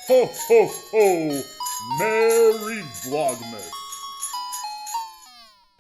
Ho, ho, ho! Merry Vlogmas!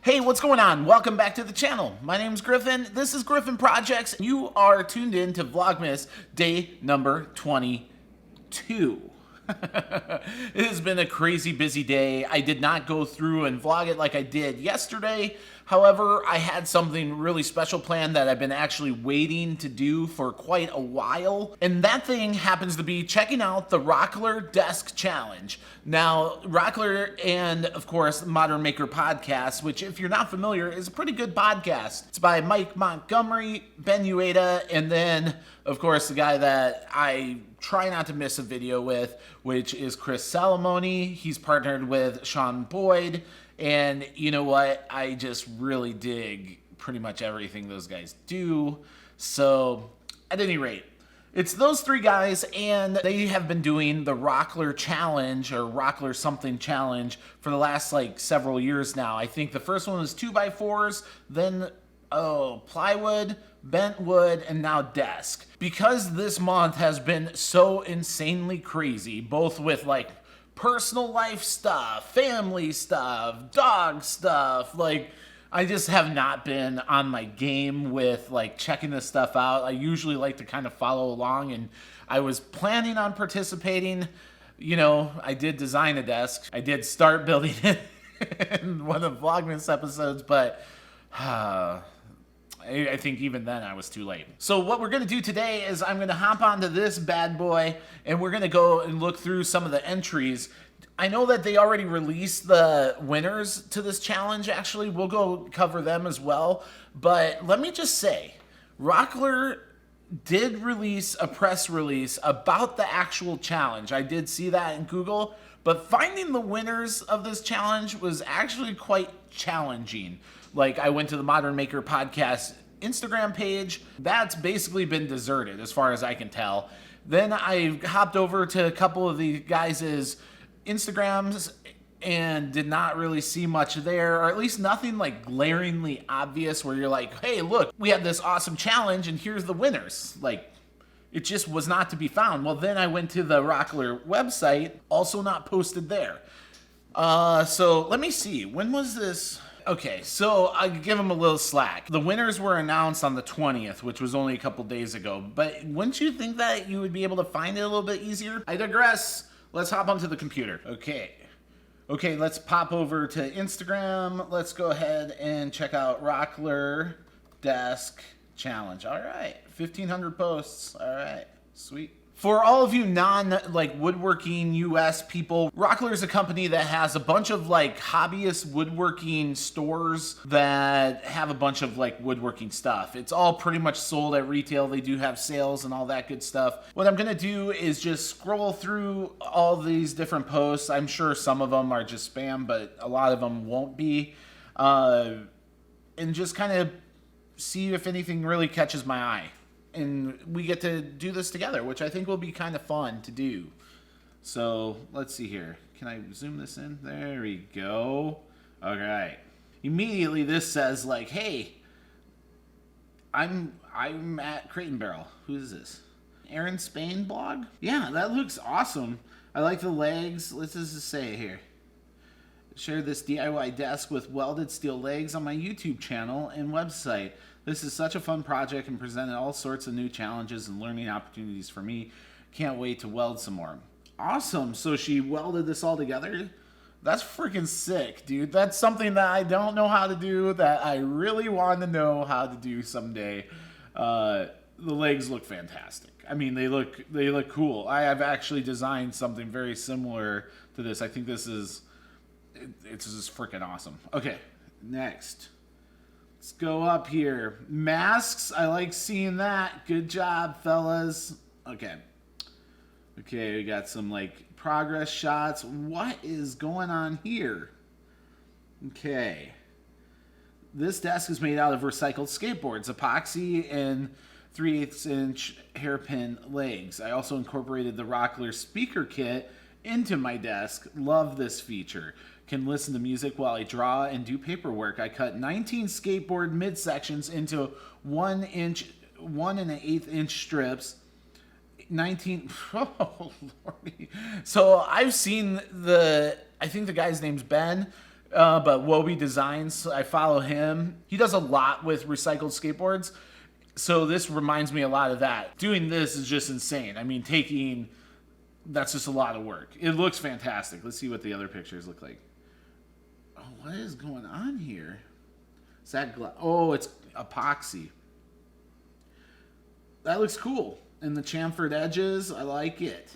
Hey, what's going on? Welcome back to the channel. My name's Griffin. This is Griffin Projects. You are tuned in to Vlogmas day number 22. It has been a crazy busy day. I did not go through and vlog it like I did yesterday. However, I had something really special planned that I've been actually waiting to do for quite a while. And that thing happens to be checking out the Rockler Desk Challenge. Now, Rockler and, of course, Modern Maker Podcast, which, if you're not familiar, is a pretty good podcast. It's by Mike Montgomery, Ben Ueda, and then, of course, the guy that I try not to miss a video with, which is Chris Salamone. He's partnered with Sean Boyd. And you know what? I just really dig pretty much everything those guys do. So, at any rate, it's those three guys, and they have been doing the Rockler Challenge, or Rockler something challenge, for the last, several years now. I think the first one was 2x4s, then, plywood, bent wood, and now desk. Because this month has been so insanely crazy, both with, personal life stuff, family stuff, dog stuff. I just have not been on my game with checking this stuff out. I usually like to kind of follow along, and I was planning on participating. You know, I did design a desk. I did start building it in one of the Vlogmas episodes, but I think even then I was too late. So what we're gonna do today is I'm gonna hop onto this bad boy and we're gonna go and look through some of the entries. I know that they already released the winners to this challenge, actually. We'll go cover them as well. But let me just say, Rockler did release a press release about the actual challenge. I did see that in Google, but finding the winners of this challenge was actually quite challenging. I went to the Modern Maker Podcast Instagram page. That's basically been deserted as far as I can tell. Then I hopped over to a couple of the guys' Instagrams and did not really see much there, or at least nothing glaringly obvious where you're like, hey, look, we have this awesome challenge and here's the winners. It just was not to be found. Well, then I went to the Rockler website, also not posted there. So let me see, when was this? Okay, so I'll give them a little slack. The winners were announced on the 20th, which was only a couple days ago. But wouldn't you think that you would be able to find it a little bit easier? I digress. Let's hop onto the computer. Okay, let's pop over to Instagram. Let's go ahead and check out Rockler Desk Challenge. All right, 1,500 posts. All right, sweet. For all of you woodworking US people, Rockler is a company that has a bunch of hobbyist woodworking stores that have a bunch of woodworking stuff. It's all pretty much sold at retail. They do have sales and all that good stuff. What I'm gonna do is just scroll through all these different posts. I'm sure some of them are just spam, but a lot of them won't be. And just kind of see if anything really catches my eye. And we get to do this together, which I think will be kind of fun to do. So let's see here. Can I zoom this in? There we go. All right. Immediately this says hey, I'm at Crate and Barrel. Who is this? Aaron Spain blog? Yeah, that looks awesome. I like the legs. What does it say here? Share this DIY desk with welded steel legs on my YouTube channel and website. This is such a fun project and presented all sorts of new challenges and learning opportunities for me. Can't wait to weld some more. Awesome. So she welded this all together? That's freaking sick, dude. That's something that I don't know how to do that I really want to know how to do someday. The legs look fantastic. I mean, they look cool. I have actually designed something very similar to this. I think it's just freaking awesome. Okay, next. Let's go up here. Masks, I like seeing that. Good job, fellas. Okay, we got some progress shots. What is going on here? Okay. This desk is made out of recycled skateboards, epoxy, and 3/8 inch hairpin legs. I also incorporated the Rockler speaker kit into my desk. Love this feature. Can listen to music while I draw and do paperwork. I cut 19 skateboard midsections into 1 1/8 inch strips 19. Oh, Lordy. So I've seen I think the guy's name's Ben, but Wobie Designs. I follow him. He does a lot with recycled skateboards. So this reminds me a lot of that. Doing this is just insane. I mean, that's just a lot of work. It looks fantastic. Let's see what the other pictures look like. Oh, what is going on here? Is that oh, it's epoxy. That looks cool. And the chamfered edges, I like it.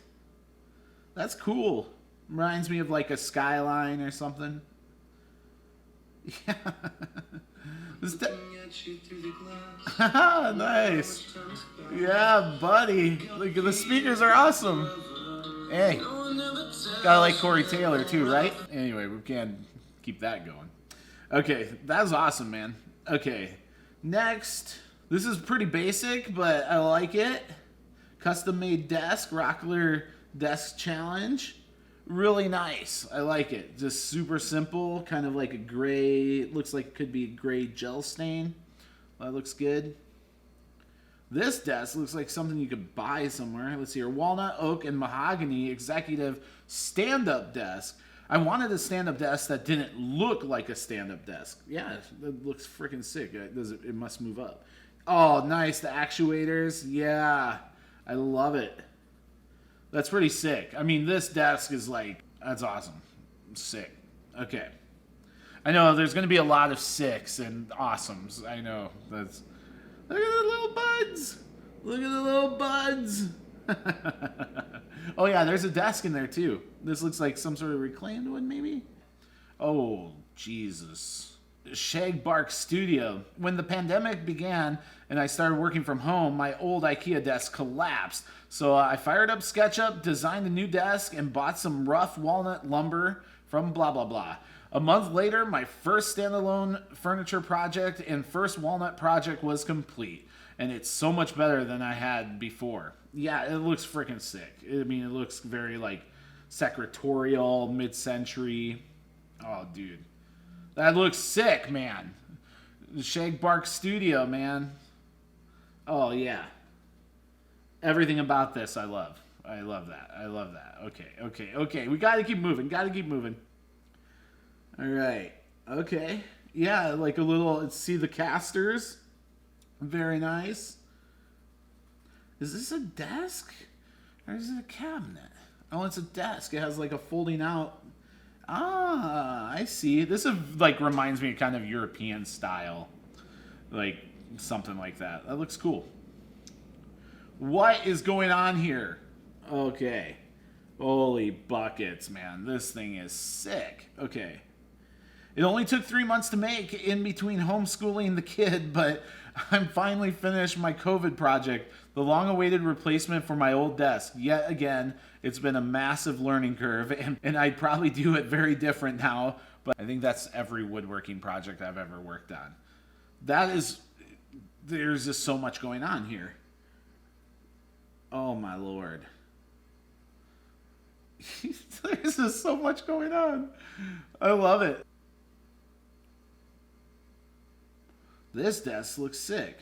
That's cool. Reminds me of like a skyline or something. Yeah. Nice. Yeah, buddy. Look, the speakers are awesome. Hey, gotta like Corey Taylor too, right? Anyway, we can keep that going. Okay, that was awesome, man. Okay, next. This is pretty basic, but I like it. Custom made desk, Rockler Desk Challenge. Really nice. I like it. Just super simple, kind of like a gray, looks like it could be a gray gel stain. That looks good. This desk looks like something you could buy somewhere. Let's see here. Walnut, oak, and mahogany executive stand-up desk. I wanted a stand-up desk that didn't look like a stand-up desk. Yeah, it looks freaking sick. It must move up. Oh, nice. The actuators. Yeah, I love it. That's pretty sick. I mean, this desk is like, that's awesome. Sick. Okay. I know there's going to be a lot of sicks and awesomes. I know. Look at the little buds. Look at the little buds. Oh, yeah, there's a desk in there, too. This looks like some sort of reclaimed one, maybe? Oh, Jesus. Shagbark Studio. When the pandemic began and I started working from home, my old IKEA desk collapsed. So I fired up SketchUp, designed a new desk, and bought some rough walnut lumber from blah, blah, blah. A month later, my first standalone furniture project and first walnut project was complete. And it's so much better than I had before. Yeah, it looks freaking sick. I mean, it looks very, like, secretarial, mid-century. Oh, dude. That looks sick, man. The Shagbark Studio, man. Oh, yeah. Everything about this I love. I love that. I love that. Okay. We gotta keep moving. All right. Okay. Yeah, like a little, see the casters. Very nice. Is this a desk? Or is it a cabinet? Oh, it's a desk. It has like a folding out. Ah, I see. This is like reminds me of kind of European style. Like something like that. That looks cool. What is going on here? Okay. Holy buckets, man. This thing is sick. Okay. It only took 3 months to make in between homeschooling the kid, but I'm finally finished my COVID project, the long-awaited replacement for my old desk. Yet again, it's been a massive learning curve, and I'd probably do it very different now, but I think that's every woodworking project I've ever worked on. There's just so much going on here. Oh my Lord. There's just so much going on. I love it. This desk looks sick.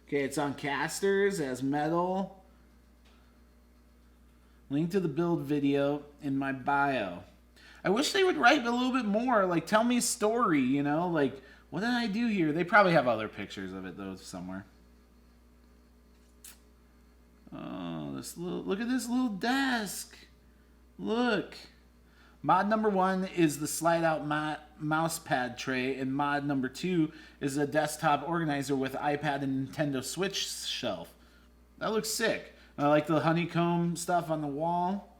Okay, it's on casters, it has metal. Link to the build video in my bio. I wish they would write a little bit more, like tell me a story, you know? Like, what did I do here? They probably have other pictures of it though somewhere. Oh, look at this little desk. Look. Mod number 1 is the slide out mouse pad tray, and mod number 2 is a desktop organizer with iPad and Nintendo Switch shelf. That looks sick. I like the honeycomb stuff on the wall.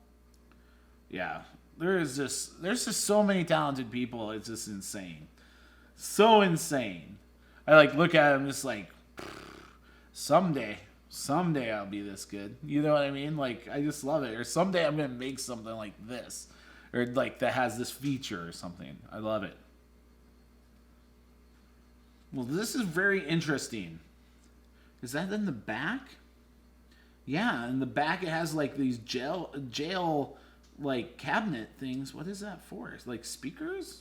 Yeah, there's just so many talented people. It's just insane. So insane. I like look at them just like someday I'll be this good. You know what I mean? Like I just love it. Or someday I'm gonna make something like this. Or like that has this feature or something. I love it. Well, this is very interesting. Is that in the back? Yeah, in the back it has like these jail like cabinet things. What is that for? It's like speakers?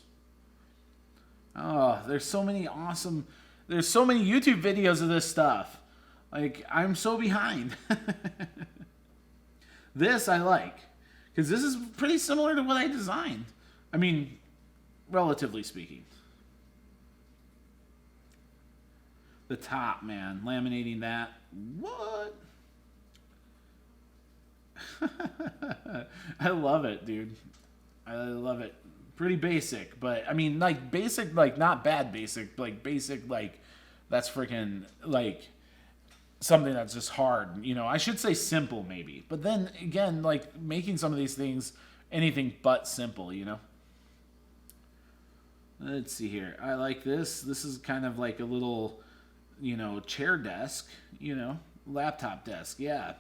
Oh, there's so many YouTube videos of this stuff. Like, I'm so behind. This I like, because this is pretty similar to what I designed. I mean, relatively speaking. The top, man, laminating that. What? I love it, dude. I love it. Pretty basic, but I mean, like basic, like not bad basic, like basic, like that's freaking like something that's just hard. You know, I should say simple maybe, but then again, like making some of these things anything but simple. You know. Let's see here. I like this. This is kind of like a little, you know, chair desk. You know, laptop desk. Yeah.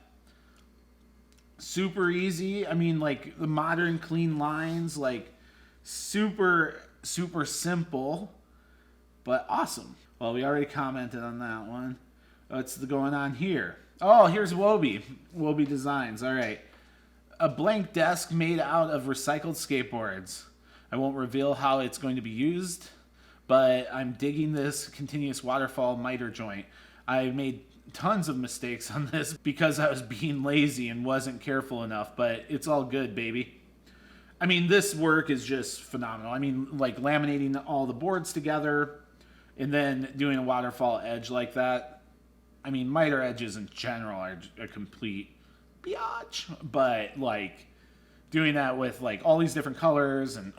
Super easy. I mean, like the modern clean lines, like super simple, but awesome. Well, we already commented on that one. What's going on here? Oh, here's Wobie Designs. All right. A blank desk made out of recycled skateboards. I won't reveal how it's going to be used, but I'm digging this continuous waterfall miter joint. I made tons of mistakes on this because I was being lazy and wasn't careful enough, but it's all good, baby. I mean, this work is just phenomenal. I mean, like laminating all the boards together and then doing a waterfall edge like that. I mean, miter edges in general are a complete biatch, but like doing that with like all these different colors and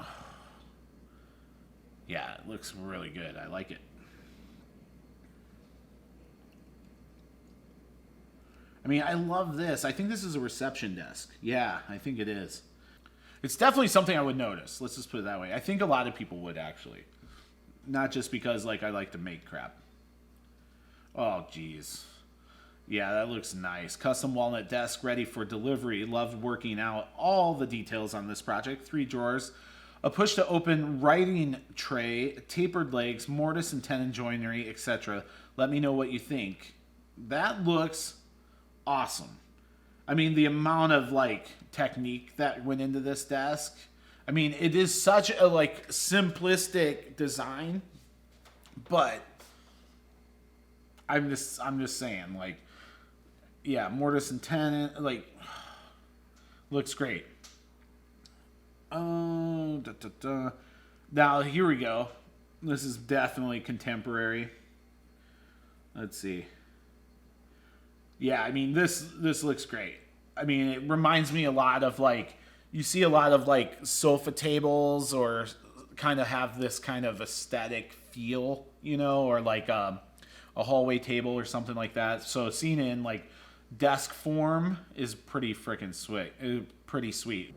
yeah, it looks really good. I like it. I mean, I love this. I think this is a reception desk. Yeah, I think it is. It's definitely something I would notice. Let's just put it that way. I think a lot of people would actually. Not just because like I like to make crap. Oh, geez. Yeah, that looks nice. Custom walnut desk ready for delivery. Loved working out all the details on this project. 3 drawers. A push to open writing tray. Tapered legs. Mortise and tenon joinery, etc. Let me know what you think. That looks awesome. I mean, the amount of like technique that went into this desk. I mean, it is such a like simplistic design, but I'm just saying, like, yeah, mortise and tenon, like, looks great. Oh, Now here we go. This is definitely contemporary. Let's see. Yeah, I mean, this looks great. I mean, it reminds me a lot of, like, you see a lot of, like, sofa tables or kind of have this kind of aesthetic feel, you know, or like a hallway table or something like that. So seeing it in, like, desk form is pretty freaking sweet. Pretty sweet.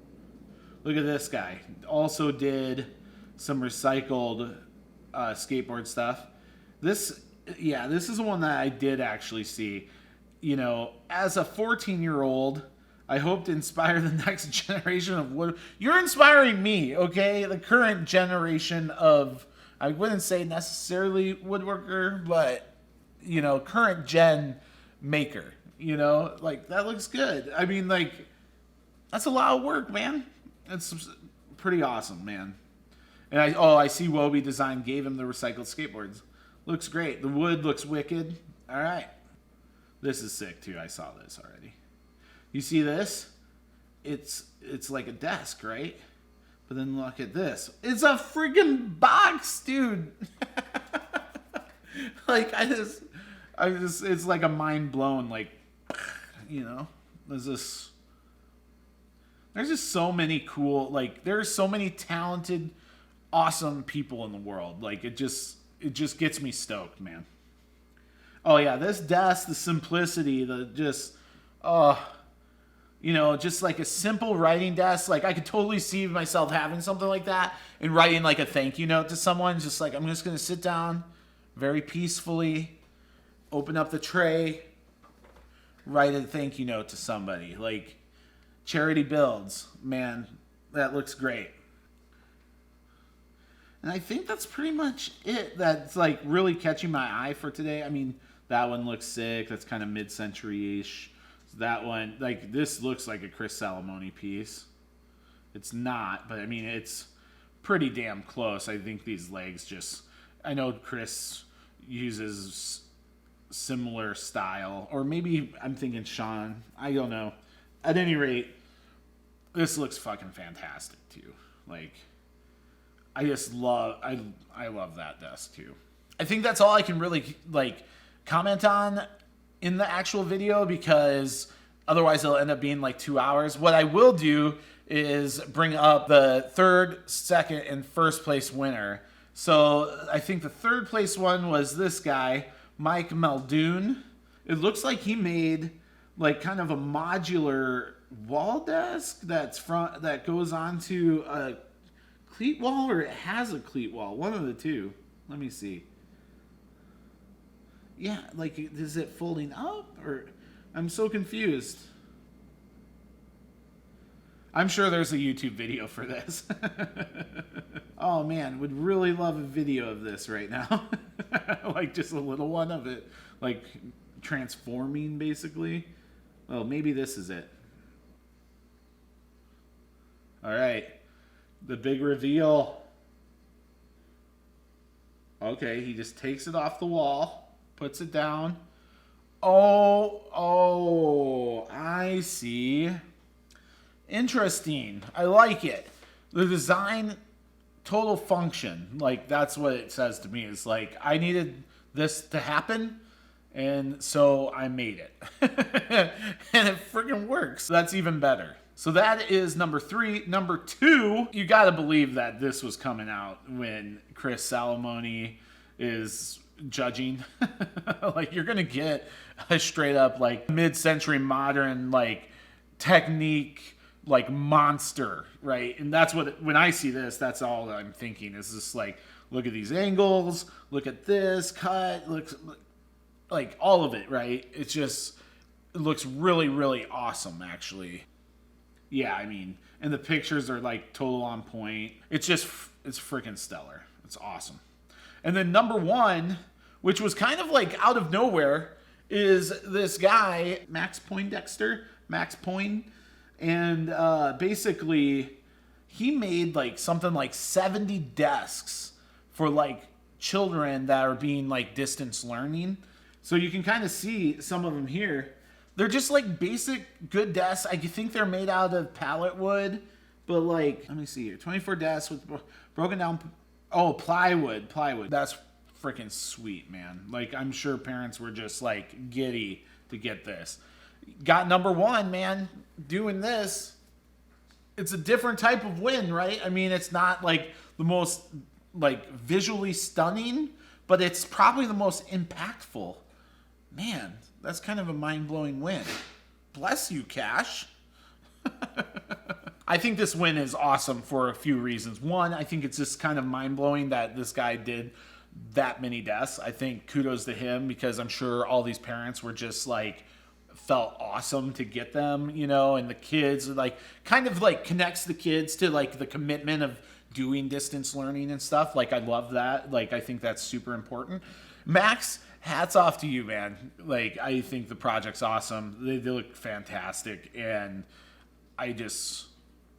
Look at this guy. Also did some recycled skateboard stuff. This is the one that I did actually see. You know, as a 14-year-old, I hope to inspire the next generation of wood. You're inspiring me, okay? The current generation of, I wouldn't say necessarily woodworker, but, you know, current gen maker. You know, like, that looks good. I mean, like, that's a lot of work, man. It's pretty awesome, man. And I see Wobie Design gave him the recycled skateboards. Looks great. The wood looks wicked. All right. This is sick too. I saw this already. You see this? It's like a desk, right? But then look at this. It's a freaking box, dude. Like it's like a mind blown, like, you know, there's just so many cool, like, there's so many talented, awesome people in the world. Like, it just gets me stoked, man. Oh yeah, this desk, the simplicity, the just, you know, just like a simple writing desk. Like, I could totally see myself having something like that and writing like a thank you note to someone. Just like, I'm just gonna sit down very peacefully, open up the tray, write a thank you note to somebody. Like, charity builds, man, that looks great. And I think that's pretty much it. That's like really catching my eye for today. I mean, that one looks sick. That's kind of mid-century-ish. That one, like, this looks like a Chris Salamone piece. It's not, but I mean, it's pretty damn close. I think these legs just, I know Chris uses similar style, or maybe I'm thinking Sean. I don't know. At any rate, this looks fucking fantastic too. Like, I just love, I love that desk too. I think that's all I can really like comment on in the actual video, because otherwise it'll end up being like 2 hours. What I will do is bring up the third, second, and first place winner. So I think the third place one was this guy, Mike Muldoon. It looks like he made like kind of a modular wall desk that goes onto a cleat wall, or it has a cleat wall. One of the two. Let me see. Yeah, like, is it folding up, or I'm so confused. I'm sure there's a YouTube video for this. Oh man, would really love a video of this right now. Like just a little one of it, like transforming basically. Well, maybe this is it. All right, the big reveal. Okay, he just takes it off the wall, puts it down. Oh, I see. Interesting. I like it. The design, total function. Like, that's what it says to me. It's like, I needed this to happen, and so I made it. And it freaking works. That's even better. So that is number 3. Number 2, you got to believe that this was coming out when Chris Salamone is judging. Like, you're going to get a straight up, like, mid-century modern, like, technique, like, monster, right? And that's what, when I see this, that's all that I'm thinking is just like, look at these angles, look at this cut, looks like all of it, right? It's just, it looks really, really awesome, actually. Yeah, I mean, and the pictures are like total on point. It's just, it's freaking stellar. It's awesome. And then number 1, which was kind of like out of nowhere, is this guy, Max Poindexter. And basically, he made like something like 70 desks for like children that are being like distance learning. So you can kind of see some of them here. They're just like basic good desks. I think they're made out of pallet wood, but like, let me see here. 24 desks with broken down, oh, plywood. That's freaking sweet, man. Like, I'm sure parents were just like giddy to get this. Got number 1, man, doing this. It's a different type of win, right? I mean, it's not like the most like visually stunning, but it's probably the most impactful. Man, that's kind of a mind-blowing win. Bless you, Cash. I think this win is awesome for a few reasons. One, I think it's just kind of mind-blowing that this guy did that many desks. I think kudos to him, because I'm sure all these parents were just like, felt awesome to get them, you know, and the kids like kind of like connects the kids to like the commitment of doing distance learning and stuff. Like, I love that. Like, I think that's super important. Max, hats off to you, man. Like, I think the project's awesome. They look fantastic, and I just,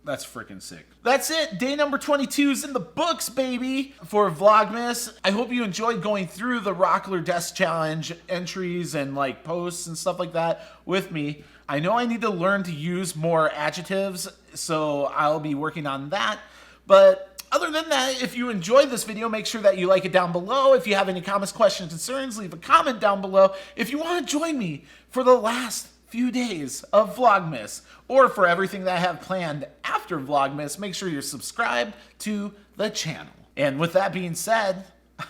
that's freaking sick. That's it. Day number 22 is in the books, baby, for Vlogmas. I hope you enjoyed going through the Rockler Desk Challenge entries and like posts and stuff like that with me. I know I need to learn to use more adjectives, so I'll be working on that. But other than that, if you enjoyed this video, make sure that you like it down below. If you have any comments, questions, concerns, leave a comment down below. If you want to join me for the last few days of Vlogmas, or for everything that I have planned after Vlogmas, make sure you're subscribed to the channel. And with that being said,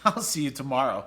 I'll see you tomorrow.